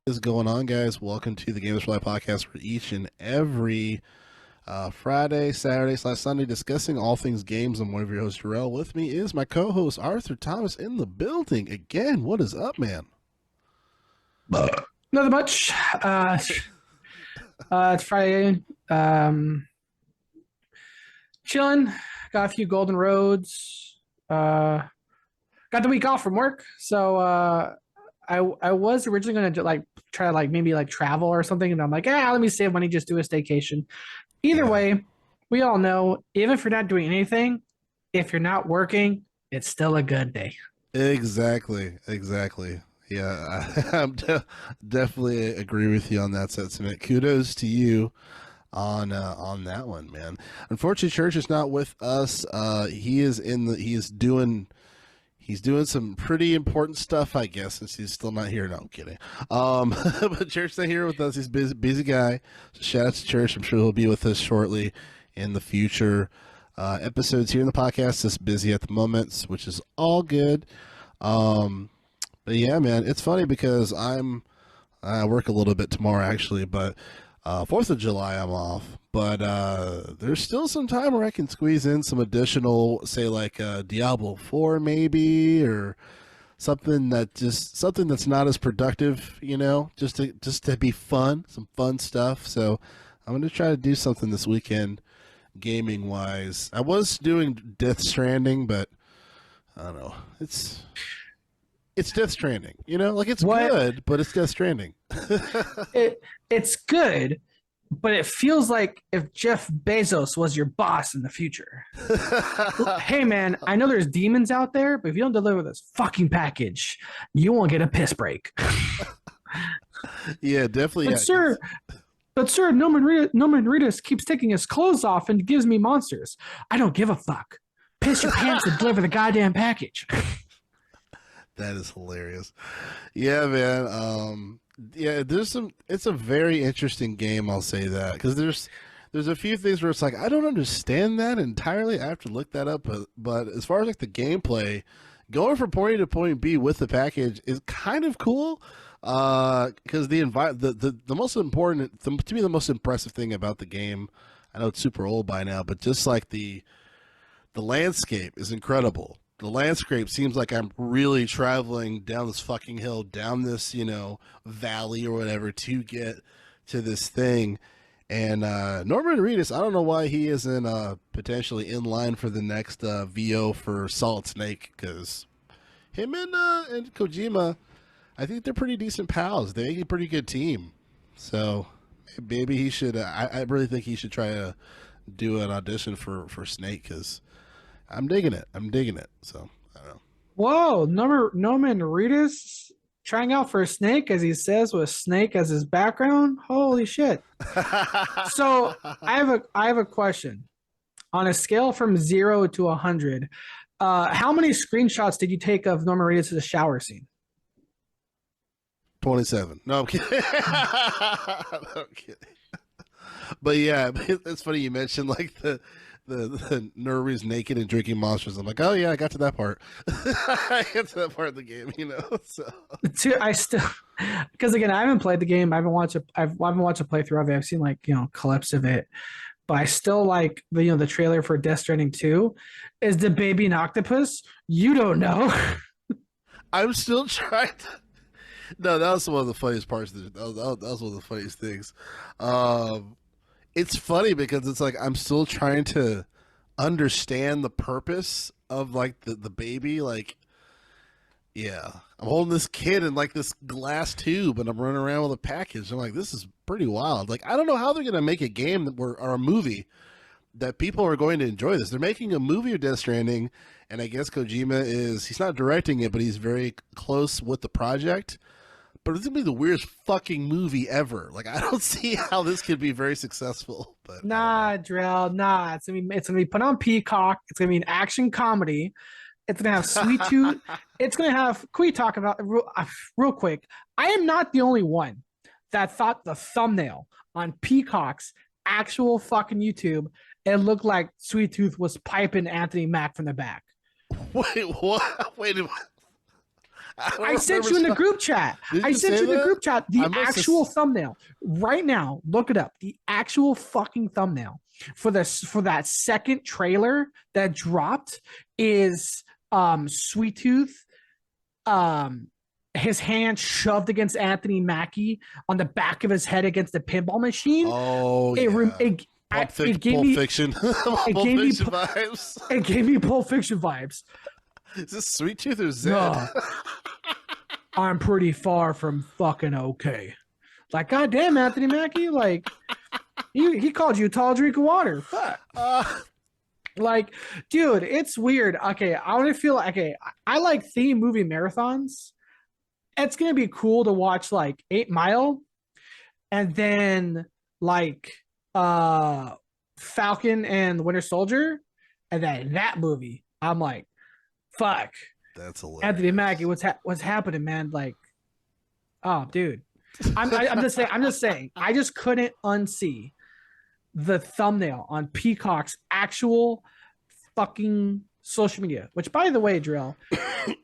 Is going on, guys? Welcome to the Gamers for Life podcast, where each and every Friday, Saturday / Sunday discussing all things games. I'm one of your hosts, Jarrell. With me is my co-host Arthur Thomas in the building again. What is up, man? Nothing much. It's Friday. Chilling. Got a few golden roads. Got the week off from work, so I was originally gonna try maybe travel or something, and I'm like, let me save money, just do a staycation. Either way, we all know, even if you're not doing anything, if you're not working, it's still a good day. Exactly. Yeah, I'm definitely agree with you on that sentiment. Kudos to you on that one, man. Unfortunately, Church is not with us. He's doing some pretty important stuff, I guess, since he's still not here. No, I'm kidding. But Church's not here with us. He's a busy guy. So shout out to Church. I'm sure he'll be with us shortly in the future episodes here in the podcast. Just busy at the moment, which is all good. But yeah, man, it's funny because I work a little bit tomorrow actually, but 4th of July I'm off. But there's still some time where I can squeeze in some additional, say like Diablo 4 maybe, or something that's not as productive, just to be fun, some fun stuff. So I'm gonna try to do something this weekend, gaming wise. I was doing Death Stranding, but I don't know. It's Death Stranding, it's good, but it's Death Stranding. It's good, but it feels like if Jeff Bezos was your boss in the future. Hey, man, I know there's demons out there, but if you don't deliver this fucking package, you won't get a piss break. Yeah, definitely. But sir, Norman Reedus keeps taking his clothes off and gives me monsters. I don't give a fuck. Piss your pants and deliver the goddamn package. That is hilarious. Yeah, man. Yeah, it's a very interesting game, I'll say that, because there's a few things where it's like I don't understand that entirely. I have to look that up, but as far as like the gameplay, going from point A to point B with the package is kind of cool. Because the most important, to me, the most impressive thing about the game, I know it's super old by now, but just like the landscape is incredible. The landscape seems like I'm really traveling down this fucking hill, down this, valley or whatever to get to this thing. And Norman Reedus, I don't know why he isn't potentially in line for the next VO for Solid Snake, because him and Kojima, I think they're pretty decent pals. They make a pretty good team. So maybe he should, I really think he should try to do an audition for Snake, because I'm digging it. So I don't know. Whoa, Norman Reedus trying out for Snake, as he says, with Snake as his background. Holy shit! So I have a question. On a scale from 0 to 100, how many screenshots did you take of Norman Reedus' shower scene? 27. No, I'm kidding. No, I'm kidding. But yeah, it's funny you mentioned like the Nuri's naked and drinking monsters. I'm like, oh yeah, I got to that part. I got to that part of the game, So I still, because again, I haven't played the game. I haven't watched a playthrough of it. I've seen clips of it, but I still like the trailer for Death Stranding 2. Is the baby an octopus? You don't know. I'm still trying to. No, that was one of the funniest parts. That was one of the funniest things. It's funny because it's like I'm still trying to understand the purpose of like the baby. Like, yeah, I'm holding this kid in like this glass tube and I'm running around with a package. I'm like, this is pretty wild. Like, I don't know how they're gonna make a game or a movie that people are going to enjoy this. They're making a movie of Death Stranding, and I guess Kojima he's not directing it, but he's very close with the project. But it's gonna be the weirdest fucking movie ever. Like, I don't see how this could be very successful. But nah, Drell, nah. It's gonna be put on Peacock. It's gonna be an action comedy. It's gonna have Sweet Tooth. It's gonna have. Can we talk about real quick? I am not the only one that thought the thumbnail on Peacock's actual fucking YouTube, it looked like Sweet Tooth was piping Anthony Mack from the back. Wait, what? Wait a minute. I sent you in the group chat. I sent you in the group chat the actual thumbnail right now. Look it up. The actual fucking thumbnail for that second trailer that dropped is Sweet Tooth, his hand shoved against Anthony Mackie on the back of his head against the pinball machine. Oh, it gave Pulp me Fiction. it Pulp gave me Fiction vibes. It gave me Pulp Fiction vibes. Is this Sweet Tooth or Zed? No. I'm pretty far from fucking okay. Like, goddamn, Anthony Mackie, like he called you a tall drink of water. Fuck. Like, dude, it's weird. Okay, I want to feel like, okay, I like theme movie marathons. It's gonna be cool to watch like 8 Mile, and then like Falcon and the Winter Soldier, and then that movie. I'm like, fuck. That's hilarious. Anthony Mackie, what's happening, man? Like, oh, dude. I'm just saying. I just couldn't unsee the thumbnail on Peacock's actual fucking social media. Which, by the way, Drill,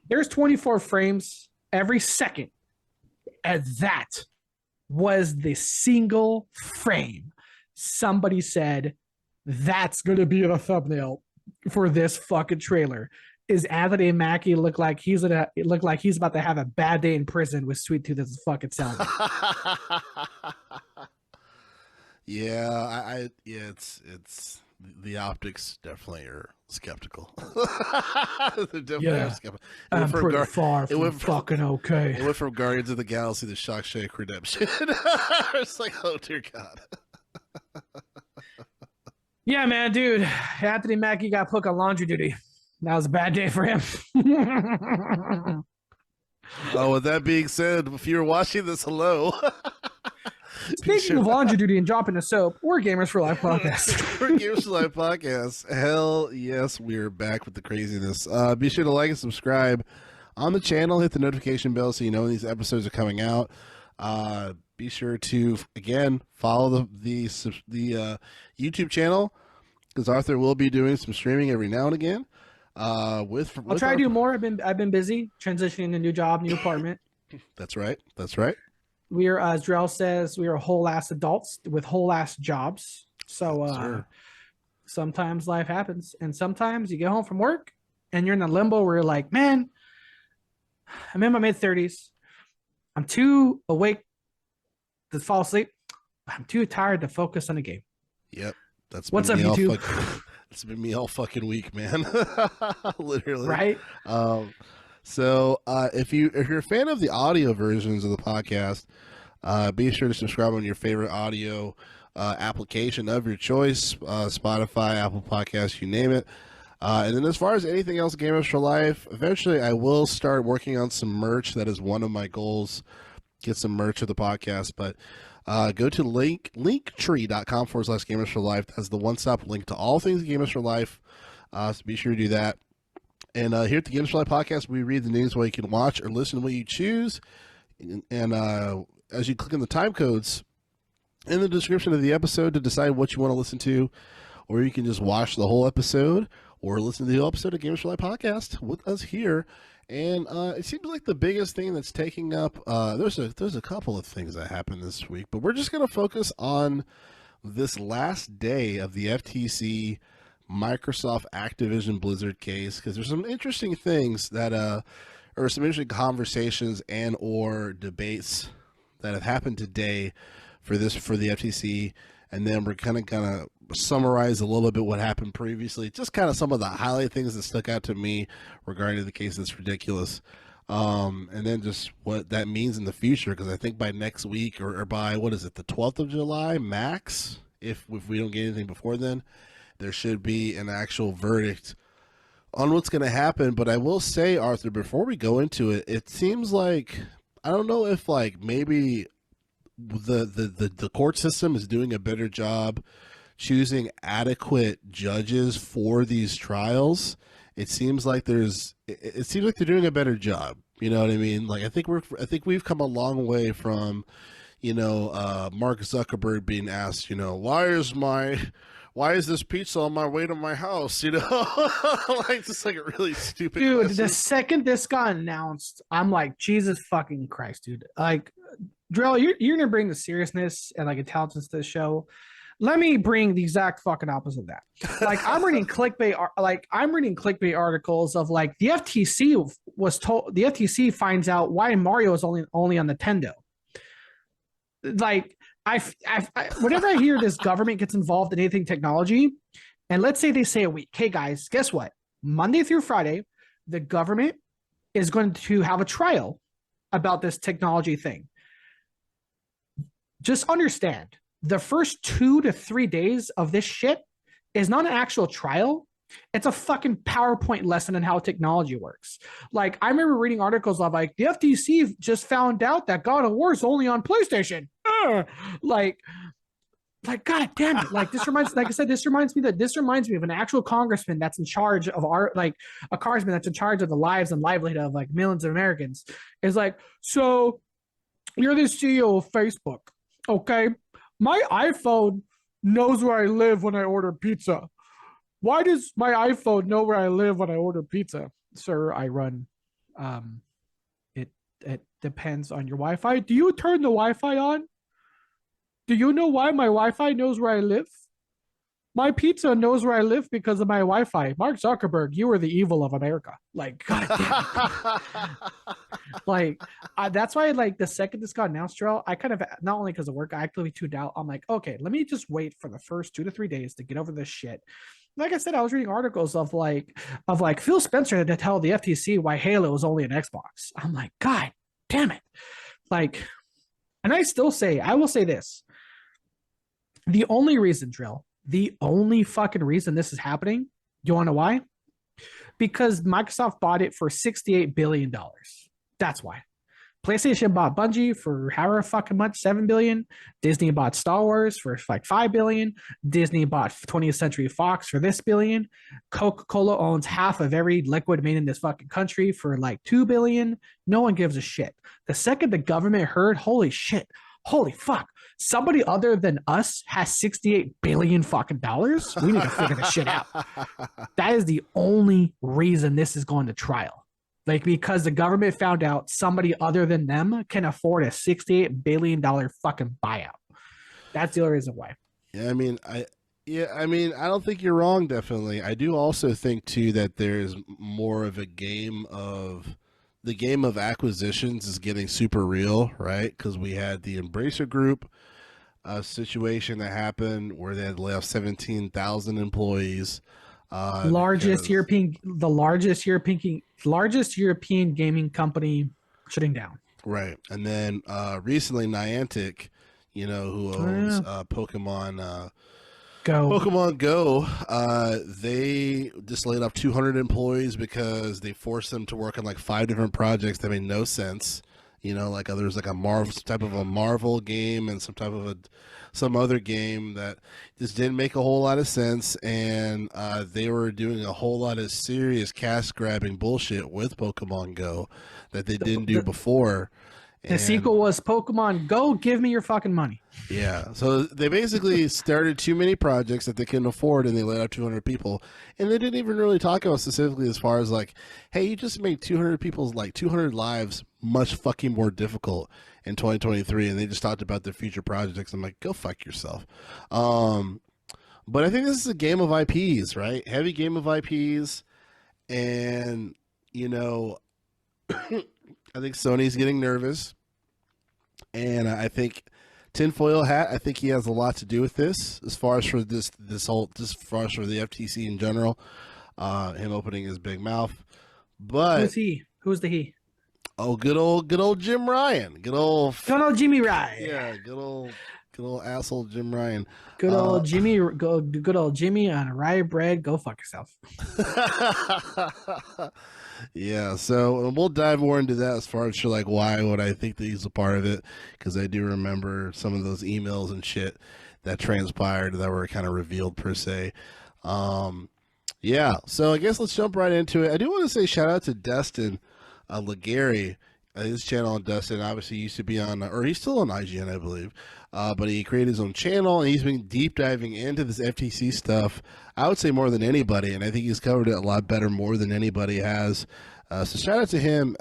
there's 24 frames every second, and that was the single frame somebody said that's gonna be in a thumbnail for this fucking trailer. Is Anthony Mackie look like he's about to have a bad day in prison with Sweet Tooth as his fucking cellmate? Yeah, it's the optics definitely are skeptical. They're definitely are skeptical. I'm pretty far from fucking okay. It went from Guardians of the Galaxy to Shawshank Redemption. It's like, oh dear God. Yeah, man, dude. Anthony Mackie got put on laundry duty. That was a bad day for him. Oh, with that being said, if you're watching this, hello. Speaking of laundry duty and dropping the soap, we're Gamers for Life podcast. We're Gamers for Life podcast. Hell yes, we're back with the craziness. Be sure to like and subscribe on the channel. Hit the notification bell so you know when these episodes are coming out. Be sure to, again, follow the YouTube channel, because Arthur will be doing some streaming every now and again. I'll try to do more. I've been busy transitioning a new job, new apartment. That's right. We're, as Drell says, we are whole ass adults with whole ass jobs. So sometimes life happens, and sometimes you get home from work and you're in a limbo where you're like, man, I'm in my mid-30s. I'm too awake to fall asleep. I'm too tired to focus on the game. Yep. That's what's up, YouTube. It's been me all fucking week, man. Literally. Right. So if you're a fan of the audio versions of the podcast, be sure to subscribe on your favorite audio application of your choice, Spotify, Apple Podcasts, you name it. And then as far as anything else, Gamers for Life, eventually I will start working on some merch. That is one of my goals, get some merch of the podcast. But go to linktree.com/Gamers for Life. That's the one-stop link to all things Gamers for Life. So be sure to do that. And here at the Gamers for Life podcast, we read the news while you can watch or listen to what you choose. And as you click on the time codes in the description of the episode to decide what you want to listen to, or you can just watch the whole episode or listen to the whole episode of Gamers for Life podcast with us here. And it seems like the biggest thing that's taking up, there's a couple of things that happened this week, but we're just going to focus on this last day of the FTC Microsoft Activision Blizzard case, because there's some interesting things that or some interesting conversations and or debates that have happened today for the FTC, and then we're kind of summarize a little bit what happened previously, just kind of some of the highlight things that stuck out to me regarding the case that's ridiculous, and then just what that means in the future, because I think by next week or by, what is it, the 12th of July max, if we don't get anything before then, there should be an actual verdict on what's going to happen. But I will say, Arthur, before we go into it, it seems like, I don't know if like maybe the court system is doing a better job choosing adequate judges for these trials. It seems like they're doing a better job. You know what I mean? Like, I think we've come a long way from, Mark Zuckerberg being asked, why is my why is this pizza on my way to my house? You know, like just like a really stupid Dude, question. the second this got announced, I'm like, Jesus fucking Christ, dude. Like, Drill, you're gonna bring the seriousness and like intelligence to the show. Let me bring the exact fucking opposite of that. Like, I'm reading clickbait articles of like the FTC was told the FTC finds out why Mario is only on Nintendo. Like, whenever I hear this government gets involved in anything technology, and let's say they say a week, hey guys, guess what? Monday through Friday, the government is going to have a trial about this technology thing. Just understand the first 2 to 3 days of this shit is not an actual trial. It's a fucking PowerPoint lesson on how technology works. Like, I remember reading articles of like the FTC just found out that God of War is only on PlayStation. Like God damn it! Like this reminds me of an actual congressman that's in charge of a congressman that's in charge of the lives and livelihood of like millions of Americans. Is like, so you're the CEO of Facebook, okay? My iPhone knows where I live when I order pizza. Why does my iPhone know where I live when I order pizza? Sir, I run. It depends on your Wi-Fi. Do you turn the Wi-Fi on? Do you know why my Wi-Fi knows where I live? My pizza knows where I live because of my Wi-Fi. Mark Zuckerberg, you are the evil of America. Like, God damn it. Like, that's why, like, the second this got announced, Joel, I kind of, not only because of work, I actively tuned out. I'm like, okay, let me just wait for the first 2 to 3 days to get over this shit. Like I said, I was reading articles of Phil Spencer to tell the FTC why Halo was only an Xbox. I'm like, God damn it. Like, and I will say this. The only reason, Drill, the only fucking reason this is happening, you want to know why? Because Microsoft bought it for $68 billion. That's why. PlayStation bought Bungie for however fucking much, $7 billion. Disney bought Star Wars for like $5 billion. Disney bought 20th Century Fox for this billion. Coca-Cola owns half of every liquid made in this fucking country for like $2 billion. No one gives a shit. The second the government heard, holy shit, holy fuck, somebody other than us has 68 billion fucking dollars. We need to figure this shit out. That is the only reason this is going to trial. Like, because the government found out somebody other than them can afford a $68 billion fucking buyout. That's the only reason why. Yeah, I mean, I don't think you're wrong. Definitely, I do also think too that there's more of a game of the game of acquisitions is getting super real, right? Because we had the Embracer Group situation that happened where they had to lay off 17,000 employees. Largest European gaming company shutting down. Right, and then recently Niantic, you know, who owns Pokemon Go, they just laid off 200 employees because they forced them to work on like 5 different projects that made no sense. You know, like there's like a Marvel game and some other game that just didn't make a whole lot of sense, and they were doing a whole lot of serious cash grabbing bullshit with Pokemon Go that they didn't do before. The sequel was Pokemon Go, give me your fucking money. Yeah, so they basically started too many projects that they couldn't afford, and they let out 200 people, and they didn't even really talk about specifically as far as like, hey, you just made 200 people's like 200 lives much fucking more difficult in 2023, and they just talked about their future projects. I'm like, go fuck yourself. But I think this is a game of IPs, right? Heavy game of IPs, and you know, I think Sony's getting nervous, and I think Tinfoil Hat, I think he has a lot to do with this, as far as for as far as for the FTC in general, him opening his big mouth. But who's he? Who's the he? Oh, good old Jim Ryan, good old Jimmy Ryan. Yeah, good old asshole Jim Ryan. Good old Jimmy on a rye bread. Go fuck yourself. Yeah, so we'll dive more into that as far as for like what I think that he's a part of it, because I do remember some of those emails and shit that transpired that were kind of revealed per se. Yeah, so I guess let's jump right into it. I do want to say shout out to Destin Legary. his channel on Dustin. Obviously, used to be on, or he's still on IGN, I believe. But he created his own channel, and he's been deep diving into this FTC stuff. I would say more than anybody, and I think he's covered it a lot better, more than anybody has. So shout out to him.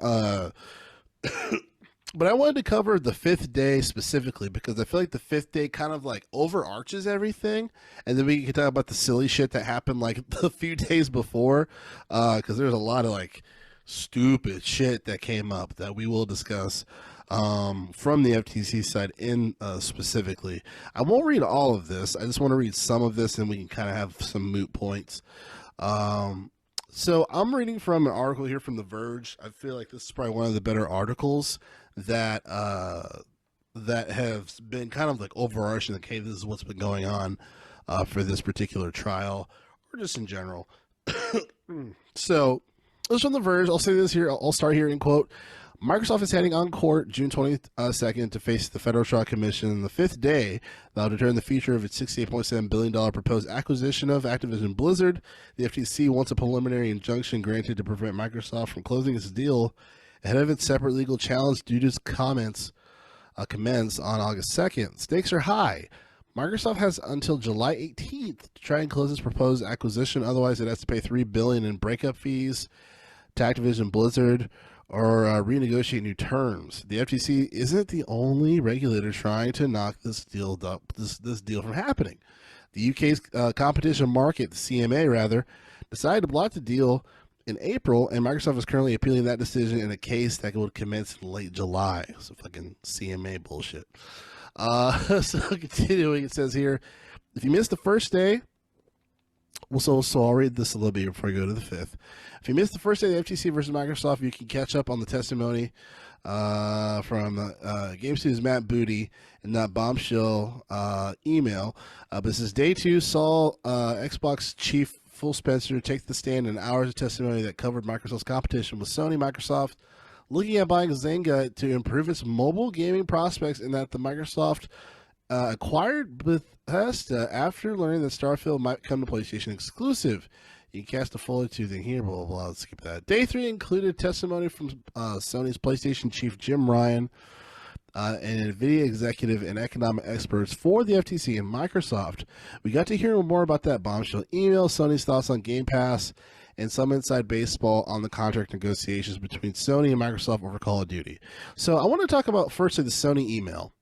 But I wanted to cover the fifth day specifically because I feel like the fifth day kind of like overarches everything, and then we can talk about the silly shit that happened like the few days before, because there's a lot of like stupid shit that came up that we will discuss from the FTC side in specifically. I won't read all of this. I just want to read some of this, and we can kind of have some moot points. So I'm reading from an article here from The Verge. I feel like this is probably one of the better articles that that have been kind of like overarching. Like, hey, this is what's been going on for this particular trial, or just in general. So this is from The Verge. I'll say this here. I'll start here in quote. Microsoft is heading on court June 22nd to face the Federal Trial Commission on the fifth day that will determine the future of its $68.7 billion proposed acquisition of Activision Blizzard. The FTC wants a preliminary injunction granted to prevent Microsoft from closing its deal ahead of its separate legal challenge due to its comments commence on August 2nd. Stakes are high. Microsoft has until July 18th to try and close its proposed acquisition. Otherwise, it has to pay $3 billion in breakup fees to Activision Blizzard or renegotiate new terms. The FTC isn't the only regulator trying to knock this deal from happening. The UK's competition market, the CMA rather, decided to block the deal in April, and Microsoft is currently appealing that decision in a case that would commence in late July. So fucking CMA bullshit. So continuing, it says here, if you missed the first day, so I'll read this a little bit before I go to the fifth. If you missed the first day of the FTC versus Microsoft, you can catch up on the testimony from Game Studios' Matt Booty in that bombshell email. But this is day two, saw Xbox chief Phil Spencer take the stand in hours of testimony that covered Microsoft's competition with Sony. Microsoft looking at buying Zynga to improve its mobile gaming prospects, and that the Microsoft acquired Bethesda after learning that Starfield might come to PlayStation exclusive. You can cast a full to thing here, blah, blah, blah. Let's skip that. Day three included testimony from Sony's PlayStation chief, Jim Ryan, and NVIDIA executive and economic experts for the FTC and Microsoft. We got to hear more about that bombshell email, Sony's thoughts on Game Pass, and some inside baseball on the contract negotiations between Sony and Microsoft over Call of Duty. So I want to talk about firstly the Sony email.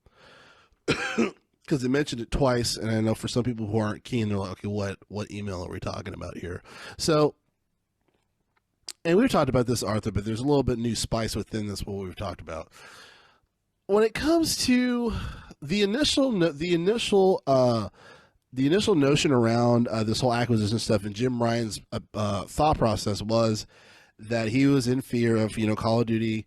Because they mentioned it twice, and I know for some people who aren't keen, they're like, okay, what email are we talking about here? So, and we've talked about this, Arthur, but there's a little bit new spice within this, what we've talked about. When it comes to the initial notion around this whole acquisition stuff, and Jim Ryan's thought process was that he was in fear of, Call of Duty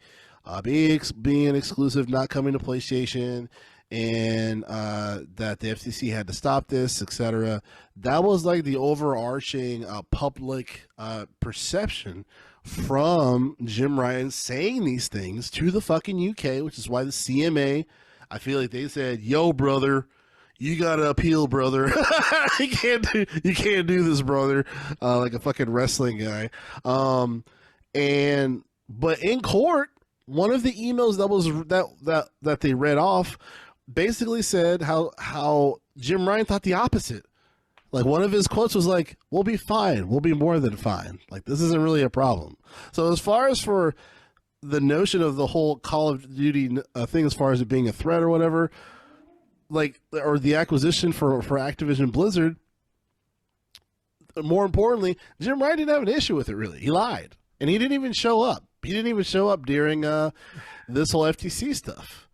being exclusive, not coming to PlayStation, and that the FCC had to stop this, etc. That was like the overarching public perception from Jim Ryan saying these things to the fucking UK, which is why the CMA, I feel like they said, "Yo, brother, you gotta appeal, brother. you can't do this, brother," like a fucking wrestling guy. But in court, one of the emails that they read off basically said how Jim Ryan thought the opposite. Like, one of his quotes was like, "We'll be fine. We'll be more than fine. Like, this isn't really a problem." So as far as for the notion of the whole Call of Duty thing, as far as it being a threat or whatever, like, or the acquisition for Activision Blizzard, more importantly, Jim Ryan didn't have an issue with it, really. He lied. And he didn't even show up. He didn't even show up during this whole FTC stuff.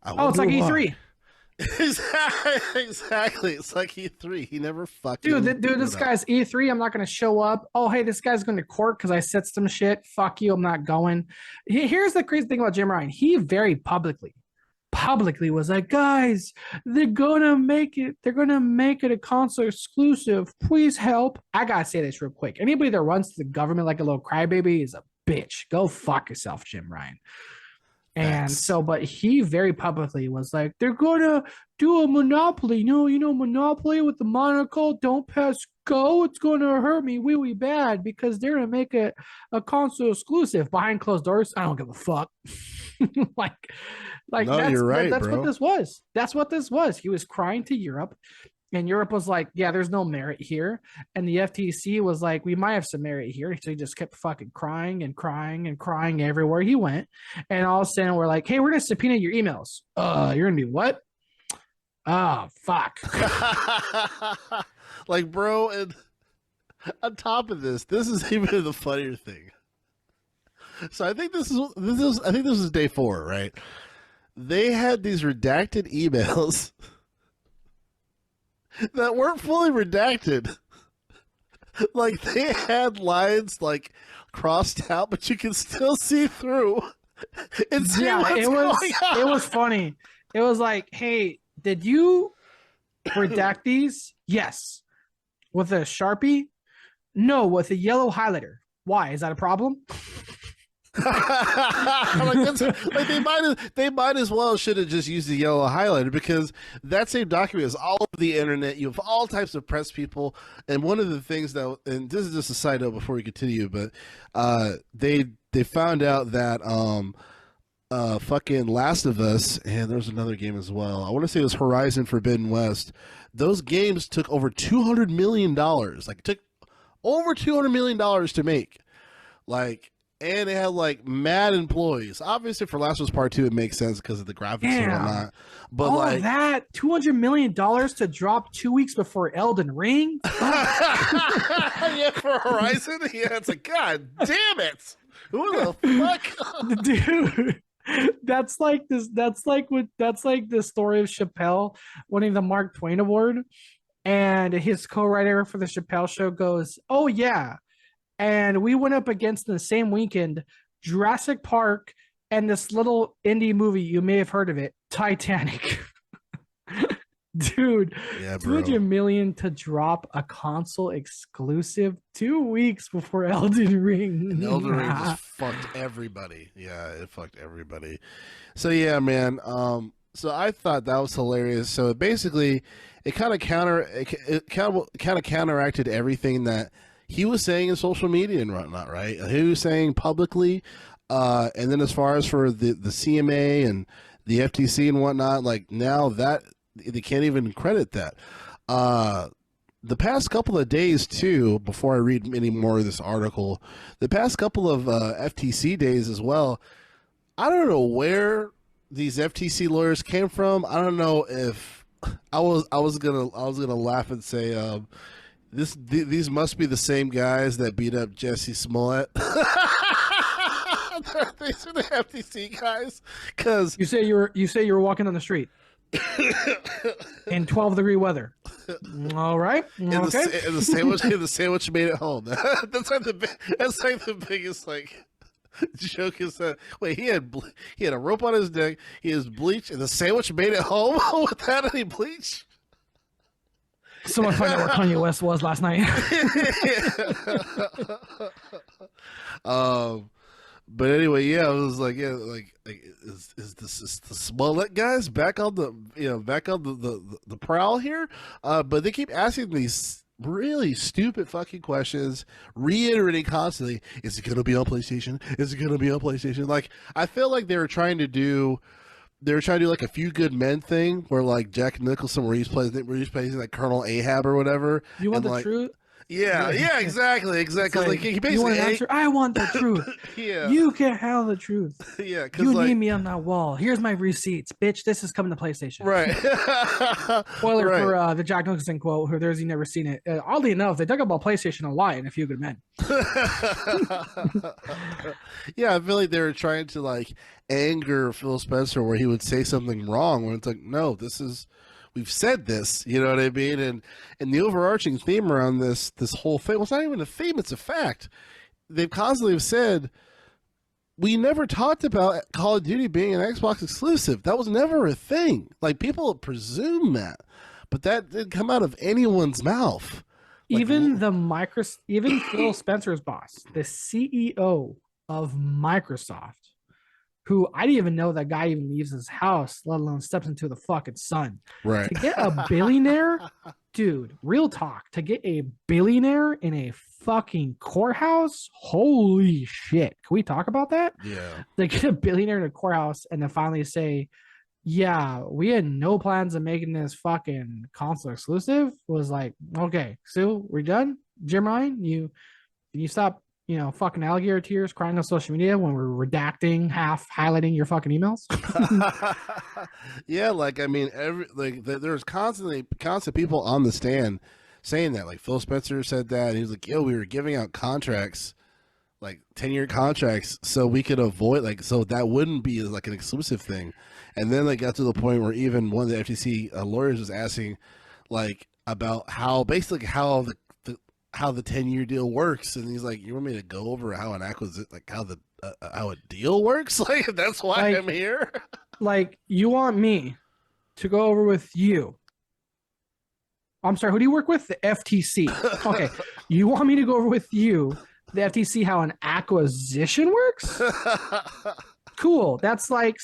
It's like E3. Exactly. It's like E3. He never fucking... Dude, this guy's E3. I'm not going to show up. Oh, hey, this guy's going to court because I said some shit. Fuck you. I'm not going. Here's the crazy thing about Jim Ryan. He very publicly was like, guys, they're going to make it. They're going to make it a console exclusive. Please help. I got to say this real quick. Anybody that runs to the government like a little crybaby is a bitch. Go fuck yourself, Jim Ryan. And Facts. so, but he very publicly was like, they're gonna do a monopoly. No, monopoly with the monocle. Don't pass go. It's gonna hurt me wee bad because they're gonna make it a console exclusive behind closed doors. I don't give a fuck. like, like No, you're right, that's what bro. this was. That's what this was. He was crying to Europe, and Europe was like, yeah, there's no merit here. And the FTC was like, we might have some merit here. So he just kept fucking crying and crying and crying everywhere he went. And all of a sudden, we're like, hey, we're going to subpoena your emails. You're going to be what? Oh, fuck. Like, bro, and on top of this is even the funnier thing. So I think this is day 4, right? They had these redacted emails that weren't fully redacted. Like they had lines like crossed out, but you can still see through and see Yeah, what's going on. it was funny. It was like, hey, did you redact these? Yes. With a Sharpie? No, with a yellow highlighter. Why? Is that a problem? Like they might as well should have just used the yellow highlighter, because that same document is all over the internet. You have all types of press people, and one of the things that, and this is just a side note before we continue, but they found out that fucking Last of Us, and there's another game as well. I want to say it was Horizon Forbidden West. Those games took over $200 million. Like, it took over $200 million to make. Like, and they had like mad employees. Obviously, for Last of Us Part 2, it makes sense because of the graphics and Damn. whatnot. But All like that $200 million to drop 2 weeks before Elden Ring. yeah, for Horizon, yeah, it's like, God damn it, who the fuck, Dude. That's like this. That's like the story of Chappelle winning the Mark Twain Award, and his co-writer for the Chappelle Show goes, "Oh yeah, and we went up against the same weekend Jurassic Park and this little indie movie, you may have heard of it, Titanic." Dude, yeah, 200 bro. million to drop a console exclusive 2 weeks before Elden Ring. And Elden Ring just fucked everybody. Yeah, it fucked everybody. So yeah, man. So I thought that was hilarious. So basically, it kind of counteracted everything that he was saying in social media and whatnot, right? He was saying publicly, and then as far as for the CMA and the FTC and whatnot, like now that they can't even credit that. The past couple of days too, before I read any more of this article, the past couple of FTC days as well. I don't know where these FTC lawyers came from. I don't know if I was gonna laugh and say these must be the same guys that beat up Jesse Smollett. These are the FTC guys, because you say you were walking on the street in 12-degree weather. All right. Okay. the sandwich made it home. That's like the biggest like joke is that, wait, he had a rope on his neck, he has bleach, and the sandwich made it home without any bleach. Someone find out where Kanye West was last night. But anyway, yeah, I was like, yeah, like is the Smollett guys back on the the prowl here? But they keep asking these really stupid fucking questions, reiterating constantly, is it gonna be on PlayStation? Is it gonna be on PlayStation? Like, I feel like they were trying to do like a Few Good Men thing, where like Jack Nicholson, where he's playing like Colonel Ahab or whatever. You want and, the like, truth? Yeah, exactly. Like, he you basically want an answer? I want the truth. yeah, You can't handle the truth. yeah, because You like, need me on that wall. Here's my receipts, bitch. This is coming to PlayStation. right. Spoiler Right. for the Jack Nicholson quote. Who there's you never seen it. Oddly enough, they talk about PlayStation a lot in A Few Good Men. Yeah, I feel like they were trying to like anger Phil Spencer, where he would say something wrong when it's like, no, we've said this, you know what I mean? And the overarching theme around this whole thing, well, it's not even a theme, it's a fact. They've constantly said, we never talked about Call of Duty being an Xbox exclusive. That was never a thing. Like, people presume that, but that didn't come out of anyone's mouth. Like, Even Phil Spencer's boss, the CEO of Microsoft, who I didn't even know that guy even leaves his house, let alone steps into the fucking sun. Right. To get a billionaire, dude, real talk, to get a billionaire in a fucking courthouse, holy shit. Can we talk about that? Yeah. To get a billionaire in a courthouse and then finally say, yeah, we had no plans of making this fucking console exclusive was like, okay, Sue, we're done. Jim Ryan, you stop, fucking alligator tears crying on social media when we're redacting, half highlighting your fucking emails. Yeah, like I mean, there's constant people on the stand saying that. Like Phil Spencer said that, and he was like, "Yo, we were giving out contracts, like 10-year contracts, so we could avoid so that wouldn't be like an exclusive thing." And then they got to the point where even one of the FTC lawyers was asking, like, about how basically how the 10-year deal works, and he's like, "You want me to go over how an acquisition, like how a deal works? Like that's why I'm here." Like you want me to go over with you? I'm sorry, who do you work with? The FTC. Okay, you want me to go over with you, the FTC, how an acquisition works? Cool. That's like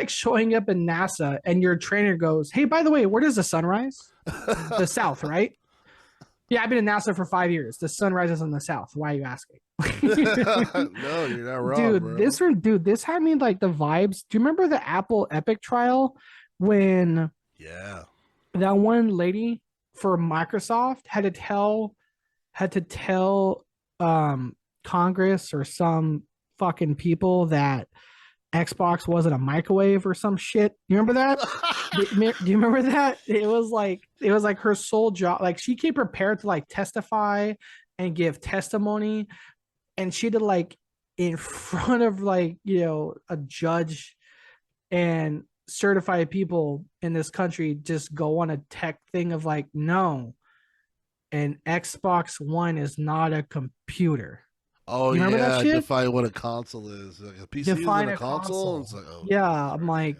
showing up in NASA and your trainer goes, "Hey, by the way, where does the sun rise?" The south, right? Yeah, I've been in NASA for 5 years. The sun rises in the south. Why are you asking? No, you're not wrong, dude. This had me like the vibes. Do you remember the Apple Epic trial when that one lady for Microsoft had to tell Congress or some fucking people that Xbox wasn't a microwave or some shit. You remember that? Do you remember that? It was like her sole job. Like she came prepared to like testify and give testimony, and she did like in front of like a judge and certified people in this country just go on a tech thing of like, no, an Xbox One is not a computer. Oh, you remember that shit? Define what a console is. Like a PC define is a console. It's like, oh, yeah, I'm like,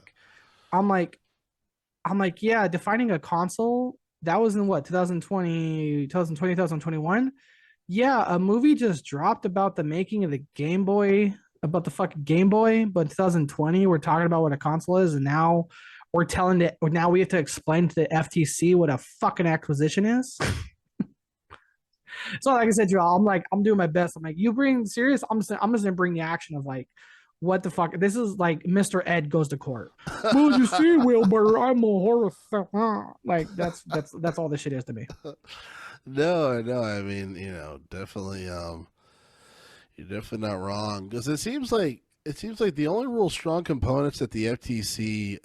yeah, defining a console. That was in what 2020, 2021. Yeah, a movie just dropped about the making of the Game Boy, about the fucking Game Boy, but 2020 we're talking about what a console is, and now now we have to explain to the FTC what a fucking acquisition is. So like I said, Joel, I'm doing my best. I'm like, you bring serious. I'm just gonna bring the action of like, what the fuck? This is like Mr. Ed goes to court. Well, you see, Wilbur, I'm a horror fan. Like that's all this shit is to me. No. I mean, definitely. You're definitely not wrong, because it seems like the only real strong components that the FTC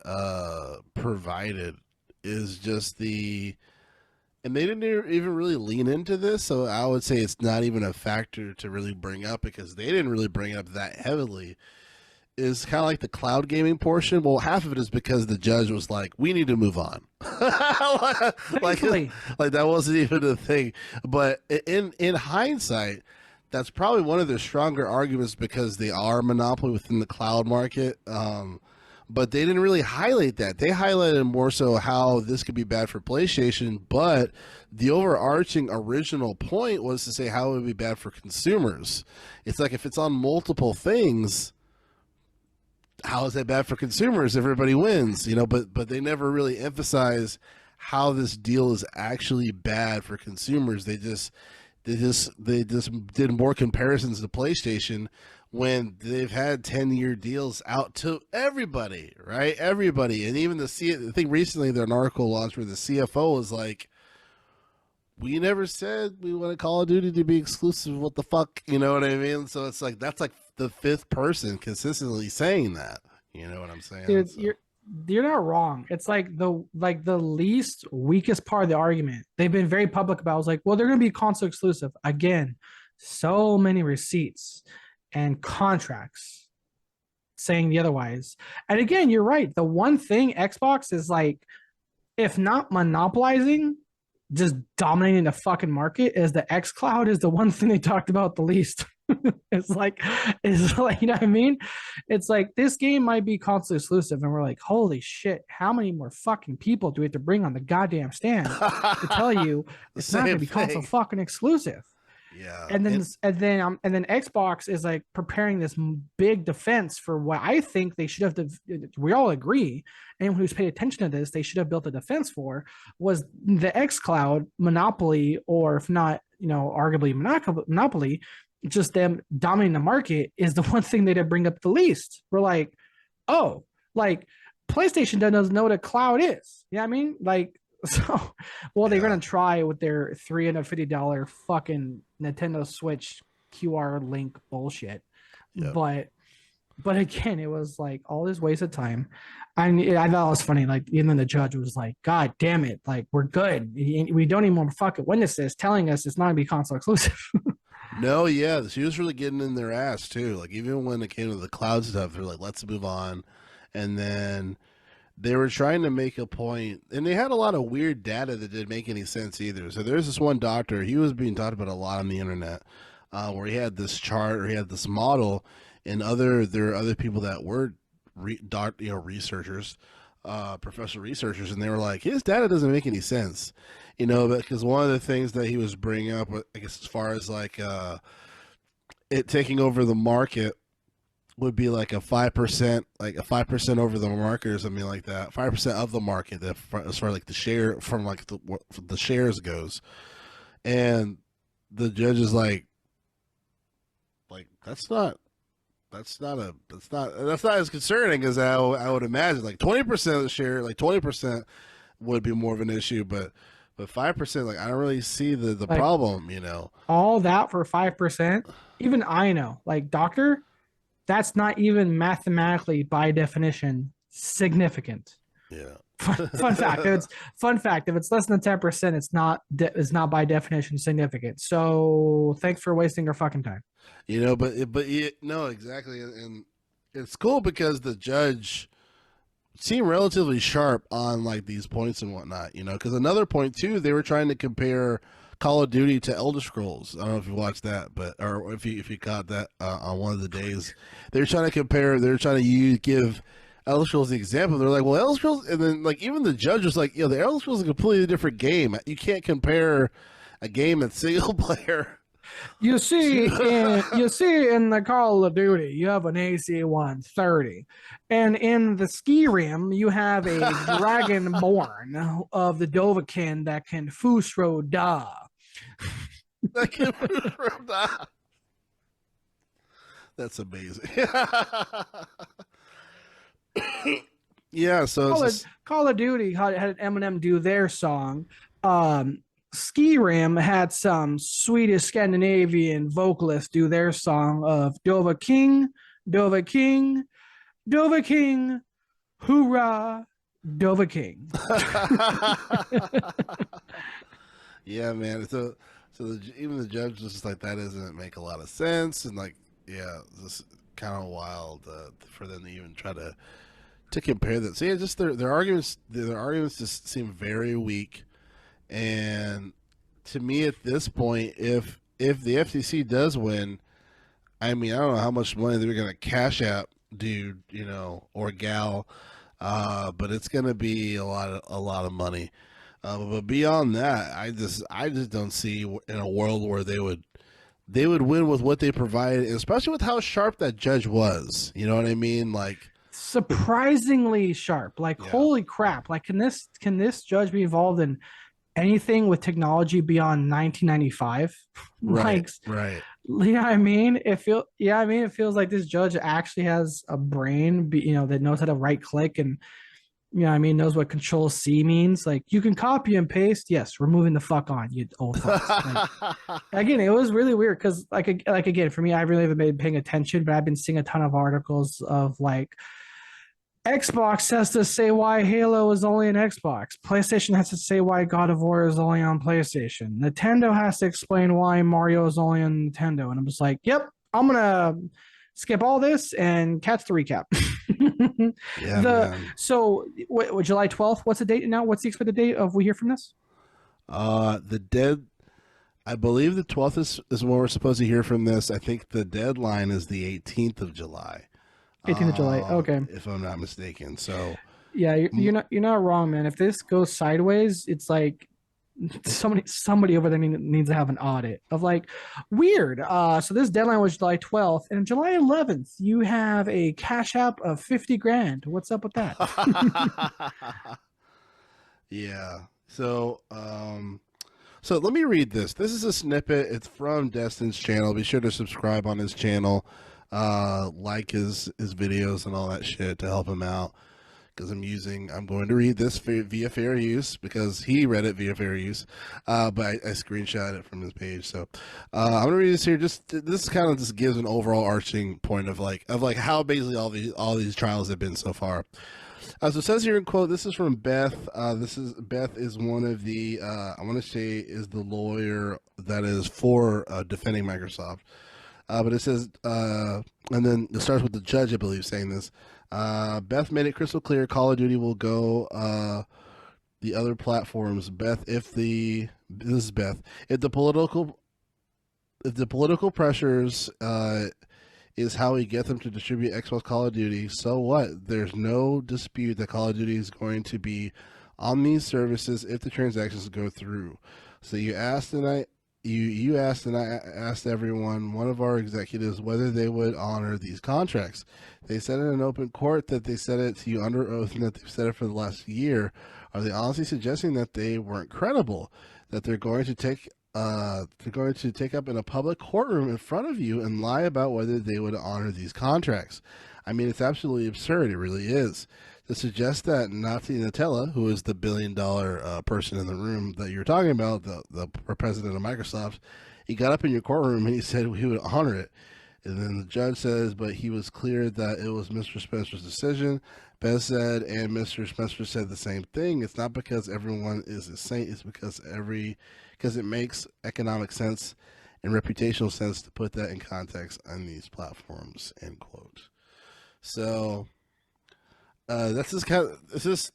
provided is just and they didn't even really lean into this, so I would say it's not even a factor to really bring up, because they didn't really bring it up that heavily, is kind of like the cloud gaming portion. Well, half of it is because the judge was like, we need to move on. like that wasn't even a thing. But in hindsight, that's probably one of their stronger arguments, because they are a monopoly within the cloud market. But they didn't really highlight that. They highlighted more so how this could be bad for PlayStation, but the overarching original point was to say how it would be bad for consumers. It's like, if it's on multiple things, how is that bad for consumers? Everybody wins, but they never really emphasize how this deal is actually bad for consumers. They just did more comparisons to PlayStation, when they've had 10-year deals out to everybody, right? Everybody. And even I think recently an article launched where the CFO was like, we never said we want Call of Duty to be exclusive. What the fuck? You know what I mean? So it's like, that's like the fifth person consistently saying that. You know what I'm saying? Dude, so you're not wrong. It's like the least weakest part of the argument. They've been very public about. I was like, well, they're going to be console exclusive. Again, so many receipts and contracts saying the otherwise. And again, you're right. The one thing Xbox is like, if not monopolizing, just dominating the fucking market, is the xCloud is the one thing they talked about the least. It's like, you know what I mean? It's like, this game might be console exclusive, and we're like, holy shit, how many more fucking people do we have to bring on the goddamn stand to tell you it's not gonna be console fucking exclusive? Yeah. And then Xbox is like preparing this big defense for what I think they should have. We all agree, anyone who's paid attention to this, they should have built a defense for was the XCloud monopoly, or if not, arguably monopoly, just them dominating the market is the one thing they did bring up the least. We're like, oh, like PlayStation doesn't know what a cloud is. You know what I mean? Like, so, well, they're Yeah. gonna try with their $350 fucking Nintendo Switch QR link bullshit, Yep. but again, it was like all this waste of time. I thought it was funny. Like, even the judge was like, "God damn it! Like, we're good. We don't even want to fucking witness this, telling us it's not gonna be console exclusive." No, yeah, she was really getting in their ass too. Like even when it came to the cloud stuff, they're like, "Let's move on," and then they were trying to make a point, and they had a lot of weird data that didn't make any sense either. So there's this one doctor, he was being talked about a lot on the internet, where he had this chart or he had this model, and there are other people that were researchers, professional researchers, and they were like, his data doesn't make any sense, because one of the things that he was bringing up, I guess, as far as like it taking over the market would be like a 5% over the market or something like that. 5% of the market, that as far as like the share from like the shares goes, and the judge is like that's not as concerning as I would imagine. Like 20% of the share, like 20% would be more of an issue, but 5%, like I don't really see the Like, problem. all that for 5%. Even I know, like, doctor, that's not even mathematically by definition significant. Yeah. Fun fact. If it's less than 10%, it's not by definition significant. So thanks for wasting your fucking time. No, exactly, and it's cool because the judge seemed relatively sharp on like these points and whatnot. Because another point too, they were trying to compare Call of Duty to Elder Scrolls. I don't know if you watched that, but or if you caught that on one of the days, they were trying to compare. They were trying to give Elder Scrolls the example. They're like, well, Elder Scrolls, and then like even the judge was like, the Elder Scrolls is a completely different game. You can't compare a game that's single player. You see in the Call of Duty, you have an AC-130, and in the Skyrim, you have a Dragonborn of the Dovahkiin that can Fusro Da. That's amazing. Yeah, so it's Call of Duty had Eminem do their song. Skyrim had some Swedish Scandinavian vocalists do their song of Dova King, Dova King, Dova King, hoorah, Dova King. yeah, man. Even the judge was just like, that doesn't make a lot of sense, and like, yeah, this kind of wild for them to even try to compare that. So yeah, just their arguments just seem very weak. And to me, at this point, if the FTC does win, I mean, I don't know how much money they're gonna cash out, dude, or gal, but it's gonna be a lot of money. But beyond that, I just don't see in a world where they would win with what they provided, especially with how sharp that judge was. You know what I mean? Like, Surprisingly sharp. Like, yeah, holy crap. Like, can this judge be involved in anything with technology beyond 1995? right, Like, right. it feels like this judge actually has a brain, that knows how to right click, and knows what Control C means. Like, you can copy and paste. Yes, we're moving the fuck on, you old fucks. Like, again, it was really weird because, like again, for me, I really haven't been paying attention, but I've been seeing a ton of articles of like, Xbox has to say why Halo is only an Xbox. PlayStation has to say why God of War is only on PlayStation. Nintendo has to explain why Mario is only on Nintendo. And I'm just like, yep, I'm gonna skip all this and catch the recap. Yeah, man. July 12th. What's the date now? What's the expected date of we hear from this? The dead. I believe the 12th is when we're supposed to hear from this. I think the deadline is the 18th of July. 18th of July. Okay. If I'm not mistaken. So Yeah, you're not wrong, man. If this goes sideways, it's like somebody over there needs to have an audit of like weird. So this deadline was July 12th, and July 11th you have a cash app of 50 grand. What's up with that? Yeah. So let me read this. This is a snippet. It's from Destin's channel. Be sure to subscribe on his channel, like his videos and all that shit to help him out. Because I'm going to read this via fair use because he read it via fair use, but I screenshot it from his page. So I'm gonna read this here. This kind of just gives an overall arching point of like how basically all these trials have been so far. So it says here in quote, this is from Beth. Beth is one of the I want to say is the lawyer that is for defending Microsoft. But it says, and then it starts with the judge, I believe, saying this. Beth made it crystal clear Call of Duty will go the other platforms. This is Beth. If the political pressures is how we get them to distribute Xbox Call of Duty, so what? There's no dispute that Call of Duty is going to be on these services if the transactions go through. So you asked and I asked everyone, one of our executives, whether they would honor these contracts. They said in an open court that they said it to you under oath and that they've said it for the last year. Are they honestly suggesting that they weren't credible? That they're going to take up in a public courtroom in front of you and lie about whether they would honor these contracts? I mean, it's absolutely absurd. It really is. To suggest that Nazi Nutella, who is the billion-dollar person in the room that you're talking about, the president of Microsoft, he got up in your courtroom and he said he would honor it. And then the judge says, but he was clear that it was Mr. Spencer's decision. Beth said, and Mr. Spencer said the same thing. It's not because everyone is a saint. It's because it makes economic sense and reputational sense to put that in context on these platforms. End quote. So that's just kind of it's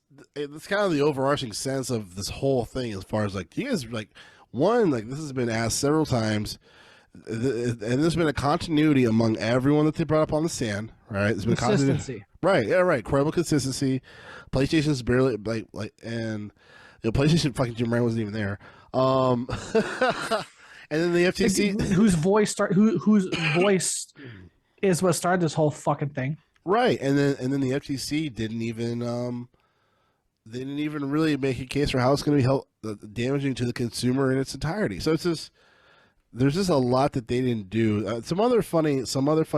kind of the overarching sense of this whole thing. As far as like, do you guys like this has been asked several times. And there's been a continuity among everyone that they brought up on the stand, right? There's been consistency, right? Yeah, right. Incredible consistency. PlayStation's barely and PlayStation fucking Jim Ryan wasn't even there. And then the FTC, whose voice is what started this whole fucking thing, right? And then the FTC didn't even really make a case for how it's going to be damaging to the consumer in its entirety. So it's just. There's just a lot that they didn't do. Some other fun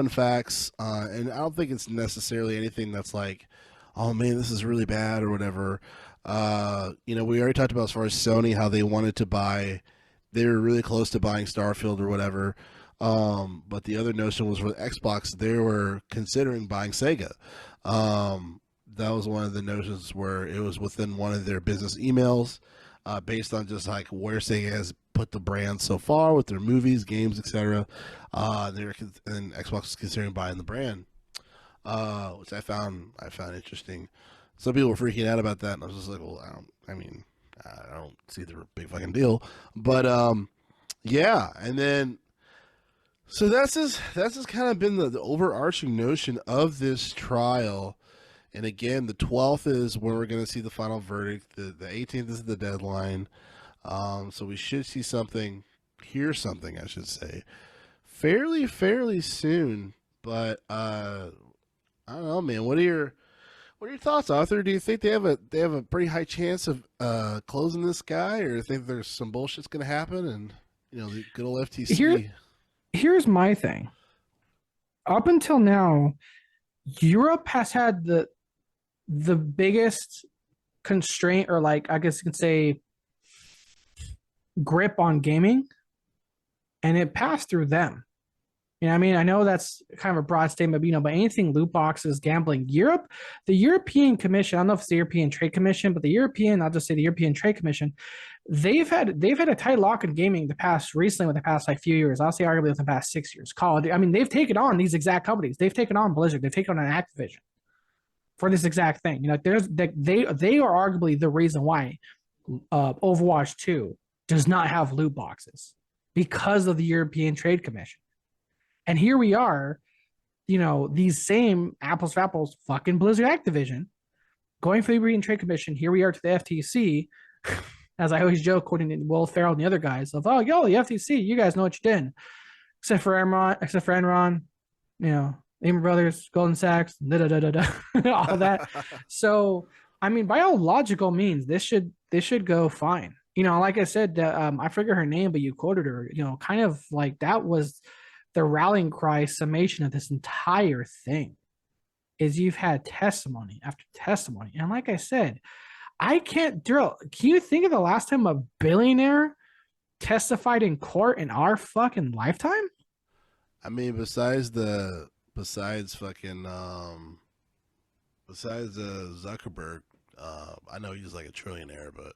facts, and I don't think it's necessarily anything that's like, oh man, this is really bad or whatever. We already talked about as far as Sony, how they wanted to buy, they were really close to buying Starfield or whatever. But the other notion was with Xbox, they were considering buying Sega. That was one of the notions where it was within one of their business emails, based on just like where Sega has put the brand so far with their movies, games, etc. And Xbox is considering buying the brand, which I found interesting. Some people were freaking out about that, and I was just like, well, I don't see the big fucking deal, but yeah. And then so that's just kind of been the overarching notion of this trial. And again, the 12th is when we're going to see the final verdict. The 18th is the deadline. So we should see hear something, I should say, fairly soon. But I don't know, man. What are your thoughts, Arthur? Do you think they have a pretty high chance of closing this guy, or do you think there's some bullshit's going to happen? And the good old FTC. Here's my thing. Up until now, Europe has had the biggest constraint, or like I guess you could say grip on gaming, and it passed through them. I mean, I know that's kind of a broad statement, but anything loot boxes, gambling, the European Commission, I don't know if it's the European Trade Commission, but I'll just say the European Trade Commission, they've had a tight lock in gaming with the past like few years. I'll say arguably within the past 6 years. They've taken on these exact companies. They've taken on Blizzard. They've taken on Activision for this exact thing. They are arguably the reason why Overwatch 2 does not have loot boxes, because of the European Trade Commission. And here we are, these same apples to apples, fucking Blizzard, Activision, going for the European Trade Commission. Here we are to the FTC. as I always joke, quoting Will Ferrell and the other guys of, oh, yo, the FTC, you guys know what you did, except for Enron, you know, Lehman Brothers, Goldman Sachs, all that. So, I mean, by all logical means, this should go fine. You know, like I said, I forget her name, but you quoted her. You know, kind of like that was the rallying cry summation of this entire thing. Is you've had testimony after testimony, and like I said, I can't drill. Can you think of the last time a billionaire testified in court in our fucking lifetime? I mean, besides fucking besides Zuckerberg, I know he's like a trillionaire, but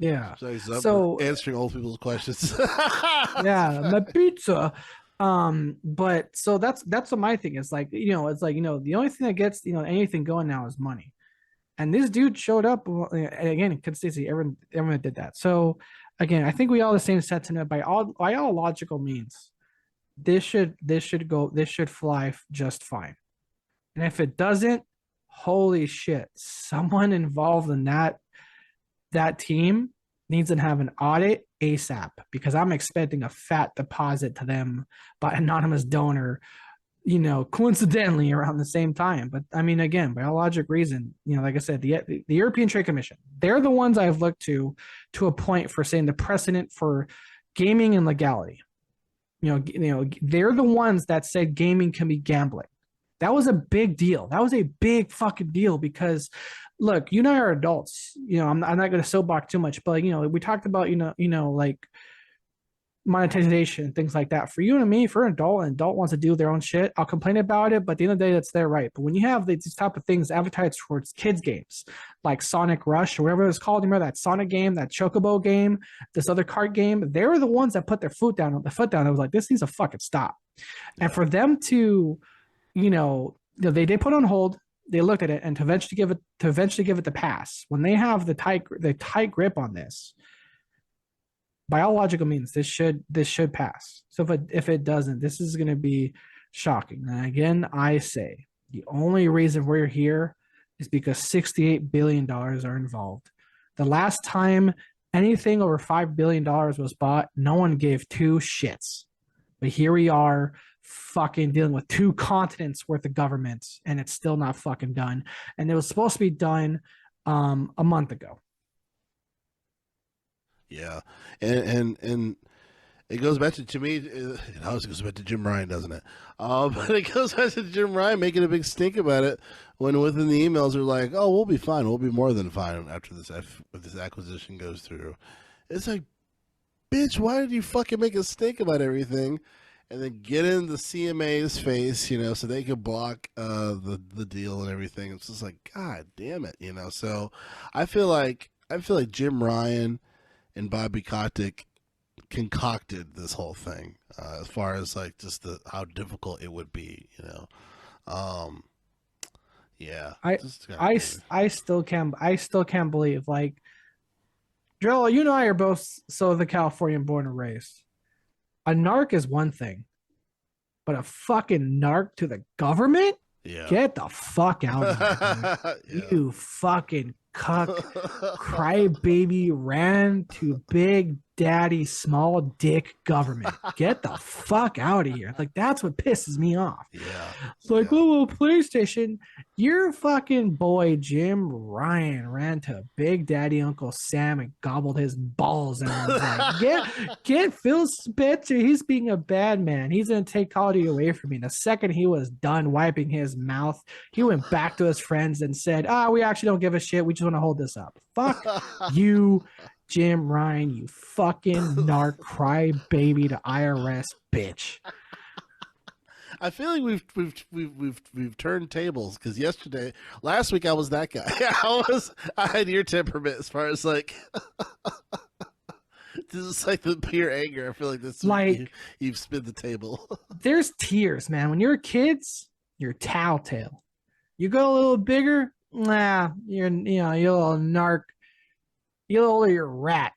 Yeah. besides Zuckerberg, So answering old people's questions. yeah, my pizza. But so that's what my thing is like. You know, it's like the only thing that gets anything going now is money. And this dude showed up and again, consistency. Everyone did that. So again, I think we all have the same sentiment by all logical means. This should fly just fine. And if it doesn't, holy shit, someone involved in that team needs to have an audit ASAP because I'm expecting a fat deposit to them by anonymous donor, coincidentally around the same time. But I mean, again, by all logic reason, like I said, the European Trade Commission, they're the ones I've looked to a point for saying the precedent for gaming and legality. They're the ones that said gaming can be gambling. That was a big deal. That was a big fucking deal because, look, you and I are adults. I'm not going to soapbox too much, but we talked about like monetization, things like that. For you and me, for an adult wants to do their own shit, I'll complain about it, but at the end of the day, that's their right. But when you have these type of things advertised towards kids games, like Sonic Rush or whatever it's called, remember that Sonic game, that Chocobo game, this other card game, they were the ones that put their foot down. I was like, this needs to fucking stop. Yeah. And for them to, they put on hold, they looked at it, and to eventually give it the pass when they have the tight grip on this. By all logical means, this should pass. So if it doesn't, this is going to be shocking. And again, I say the only reason we're here is because $68 billion are involved. The last time anything over $5 billion was bought, no one gave two shits. But here we are fucking dealing with 2 continents worth of governments, and it's still not fucking done. And it was supposed to be done a month ago. Yeah, and it goes back to me. It always goes back to Jim Ryan, doesn't it? But it goes back to Jim Ryan making a big stink about it when within the emails are like, "Oh, we'll be fine. We'll be more than fine after this acquisition goes through." It's like, bitch, why did you fucking make a stink about everything, and then get in the CMA's face, so they could block the deal and everything? It's just like, God damn it, So I feel like Jim Ryan and Bobby Kotick concocted this whole thing as far as like just how difficult it would be, yeah. I still can't believe, like, Joel, you and I are both Southern Californian born and raised. A narc is one thing, but a fucking narc to the government? Yeah. Get the fuck out of here. Yeah. You fucking cuck, crybaby, ran to big daddy, small dick government. Get the fuck out of here. Like, that's what pisses me off. Yeah. It's like, oh, PlayStation, your fucking boy Jim Ryan ran to Big Daddy Uncle Sam and gobbled his balls. And I was like, get Phil Spencer. He's being a bad man. He's going to take Call of Duty away from me. And the second he was done wiping his mouth, he went back to his friends and said, we actually don't give a shit. We just want to hold this up. Fuck you, Jim Ryan, you fucking narc crybaby to IRS bitch. I feel like we've turned tables because last week I was that guy. I had your temperament as far as like this is like the pure anger. I feel like this like you've spin the table. There's tiers, man. When you're kids, you're telltale. You go a little bigger, you're a little narc. You're a rat.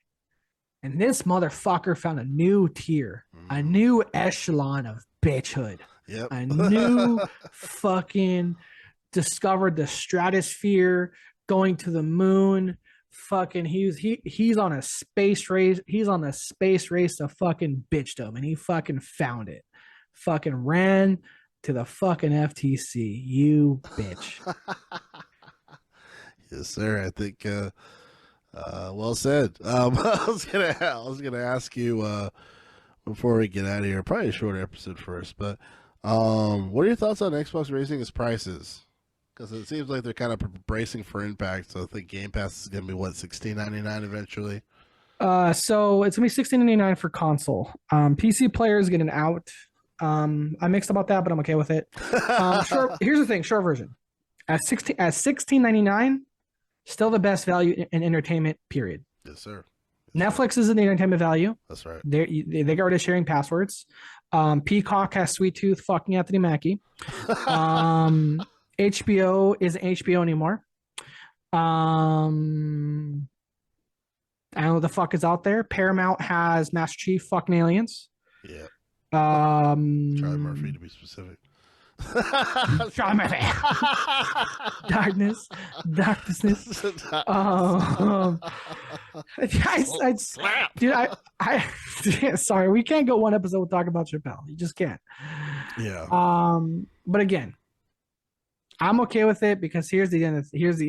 And this motherfucker found a new tier, a new echelon of bitchhood. Yep. A new fucking discovered the stratosphere, going to the moon, fucking he's on a space race. He's on the space race to fucking bitchdom, and he fucking found it. Fucking ran to the fucking FTC. You bitch. Yes, sir. I think well said. I was gonna ask you before we get out of here, probably a shorter episode first, but what are your thoughts on Xbox raising its prices? Because it seems like they're kind of bracing for impact. So I think Game Pass is gonna be what, $16.99 eventually. So it's gonna be $16.99 for console. PC players get an out. I'm mixed about that, but I'm okay with it. Short. Here's the thing. Short version. At $16.99, still the best value in entertainment. Period. Yes, sir. Netflix is in the entertainment value. That's right. They got rid of sharing passwords. Peacock has Sweet Tooth fucking Anthony Mackie. HBO isn't HBO anymore. I don't know what the fuck is out there. Paramount has Master Chief fucking aliens. Yeah. Charlie Murphy to be specific. Charlie Murphy. Darkness. Sorry, we can't go one episode without talking about Chappelle. You just can't. Yeah. But again, I'm okay with it because here's the end. Here's at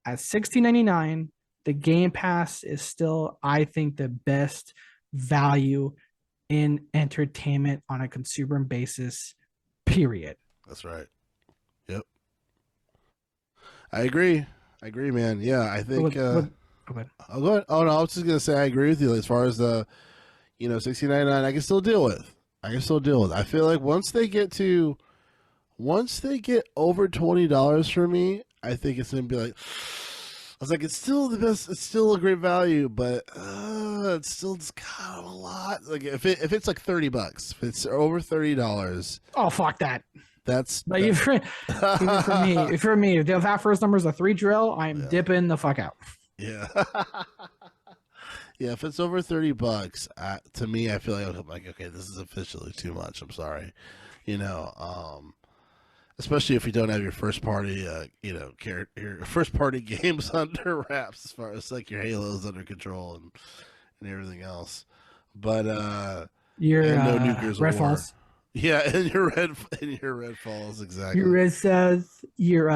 $16.99, the Game Pass is still, I think, the best value in entertainment on a consumer basis. Period. That's right. Yep. I agree, man. Yeah, I think. Okay. I'll go ahead. Oh no, I was just gonna say I agree with you as far as the, $16.99. I can still deal with. I feel like once they get over $20 for me, I think it's gonna be like. I was like, it's still the best. It's still a great value, but it's kind of a lot. Like if it's like $30, if it's over $30. Oh fuck that. That's but even for me, if that first number is a 3 drill, I'm dipping the fuck out. Yeah. Yeah, if it's over $30, to me, I feel like I'm like, okay, this is officially too much. I'm sorry, especially if you don't have your first party, your first party games under wraps, as far as like your Halos under control and everything else. But your no New Gears Red War. Falls. Yeah, and your Red Falls, exactly. Your Red says your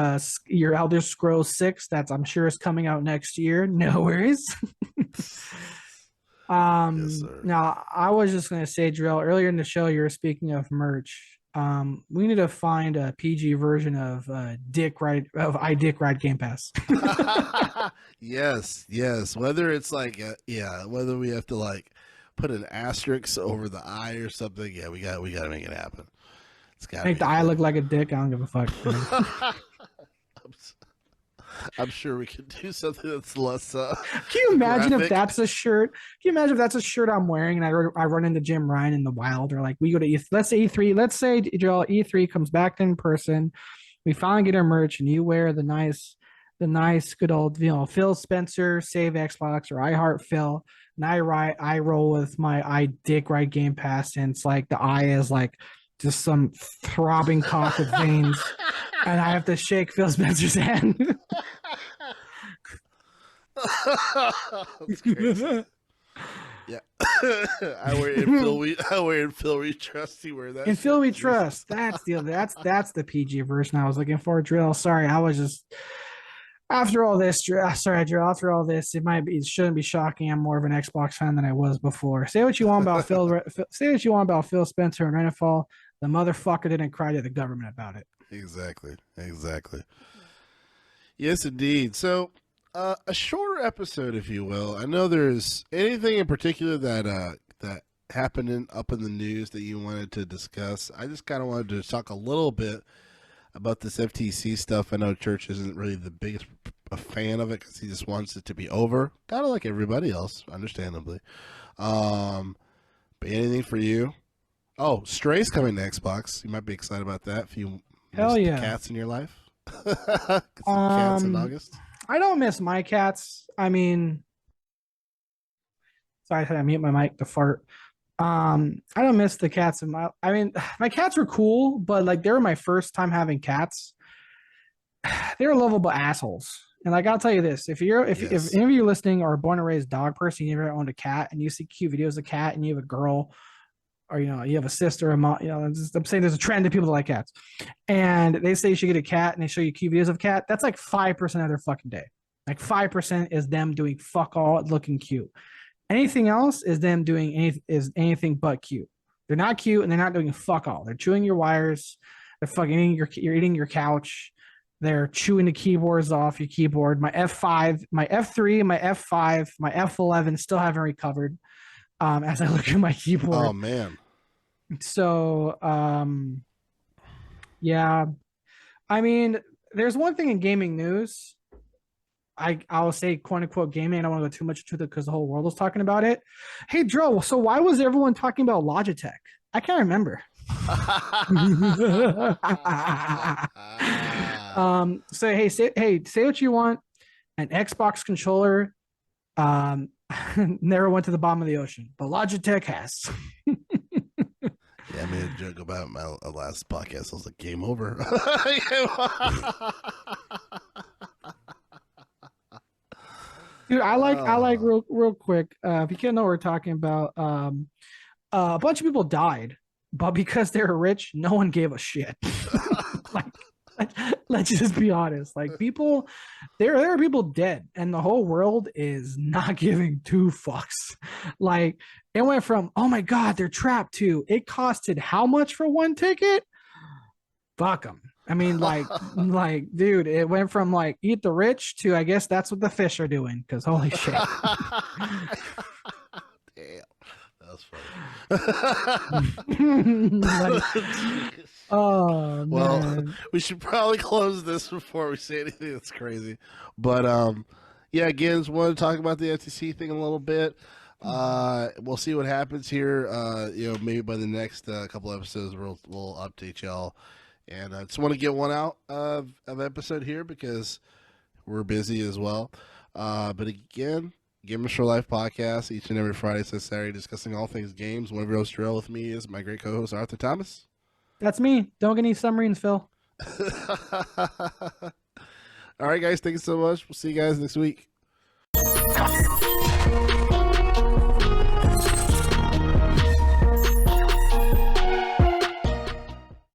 Elder Scrolls 6. I'm sure is coming out next year. No worries. Yes, sir. Now I was just gonna say, Drill, earlier in the show you were speaking of merch. We need to find a PG version of Dick Ride Game Pass. Yes. Whether it's like whether we have to like put an asterisk over the I or something. Yeah, we got to make it happen. It's got to make the eye look like a dick. I don't give a fuck. I'm sure we could do something that's less. Can you imagine graphic. if that's a shirt? Can you imagine if that's a shirt I'm wearing and I run into Jim Ryan in the wild, or like we go to let's say E3. Let's say E3 comes back in person. We finally get our merch, and you wear the nice good old Phil Spencer Save Xbox or I Heart Phil, and I roll with my I Dick Ride Game Pass, and it's like the eye is like just some throbbing cock with veins. And I have to shake Phil Spencer's hand. Yeah. I wear in Phil We Trust. You wear that. In Phil We Trust. That's the PG version I was looking for, Drill. Sorry, I was just after all this, sorry, Drill. After all this, it shouldn't be shocking. I'm more of an Xbox fan than I was before. Say what you want about Say what you want about Phil Spencer and Renafall. The motherfucker didn't cry to the government about it. Exactly. Yes, indeed. So, a shorter episode, if you will. I know there's anything in particular that happened up in the news that you wanted to discuss. I just kind of wanted to talk a little bit about this FTC stuff. I know Church isn't really the biggest a fan of it because he just wants it to be over, kind of like everybody else, understandably. But anything for you? Oh, Stray's coming to Xbox. You might be excited about that if you Hell miss yeah. the cats in your life. Cats in August. I don't miss my cats. I mean, sorry, I had to mute my mic to fart. I don't miss the cats in my cats were cool, but like they were my first time having cats. They were lovable assholes. And like I'll tell you this: if Yes. any of you listening are a born and raised dog person, you ever owned a cat, and you see cute videos of cat, and you have a girl, or you have a sister, a mom, I'm saying there's a trend of people that like cats, and they say you should get a cat, and they show you cute videos of cat. That's like 5% of their fucking day. Like 5% is them doing fuck all, looking cute. Anything else is them doing anything but cute. They're not cute, and they're not doing fuck all. They're chewing your wires. They're fucking you're eating your couch. They're chewing the keyboards off your keyboard. My F5, my F3, my F5, my F11 still haven't recovered. As I look at my keyboard. Oh man. So, yeah. I mean, there's one thing in gaming news. I'll say quote unquote gaming. I don't want to go too much into it because the whole world was talking about it. Hey, Dro. So why was everyone talking about Logitech? I can't remember. So hey, say what you want. An Xbox controller never went to the bottom of the ocean, but Logitech has. Yeah, I made a joke about my last podcast. I was like, game over. Dude, I like real quick. If you can't know what we're talking about, a bunch of people died, but because they were rich, no one gave a shit. Let's just be honest. Like people, there are people dead, and the whole world is not giving two fucks. Like it went from oh my god, they're trapped to it costed how much for one ticket? Fuck them. I mean, like, dude, it went from like eat the rich to I guess that's what the fish are doing. Because holy shit. Damn, that was funny. Like, oh well, man. we should probably close this before we say anything that's crazy. But yeah, again, just wanted to talk about the FTC thing a little bit. We'll see what happens here. Maybe by the next couple episodes, we'll update y'all. And I just want to get one out of episode here because we're busy as well. But again, Gamers for Life podcast each and every Friday to Saturday discussing all things games. One of your hosts, Terrell, with me is my great co-host, Arthur Thomas. That's me. Don't get any submarines, Phil. All right, guys. Thank you so much. We'll see you guys next week.